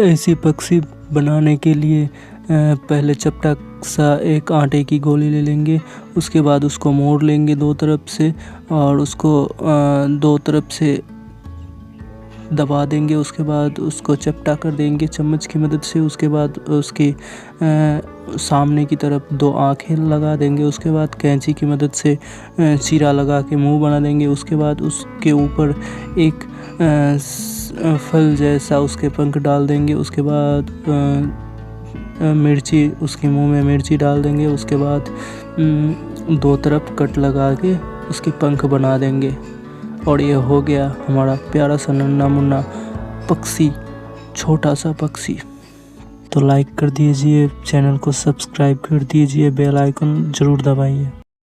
ऐसी पक्षी बनाने के लिए पहले चपटा सा एक आटे की गोली ले लेंगे। उसके बाद उसको मोड़ लेंगे दो तरफ से और उसको दो तरफ से दबा देंगे। उसके बाद उसको चपटा कर देंगे चम्मच की मदद से। उसके बाद उसकी सामने की तरफ दो आँखें लगा देंगे। उसके बाद कैंची की मदद से चीरा लगा के मुंह बना देंगे। उसके बाद उसके ऊपर एक फल जैसा उसके पंख डाल देंगे। उसके बाद मिर्ची उसके मुंह में मिर्ची डाल देंगे। उसके बाद दो तरफ कट लगा के उसके पंख बना देंगे और ये हो गया हमारा प्यारा सा नन्हा मुन्ना पक्षी, छोटा सा पक्षी। तो लाइक कर दीजिए, चैनल को सब्सक्राइब कर दीजिए, बेल आइकन ज़रूर दबाइए।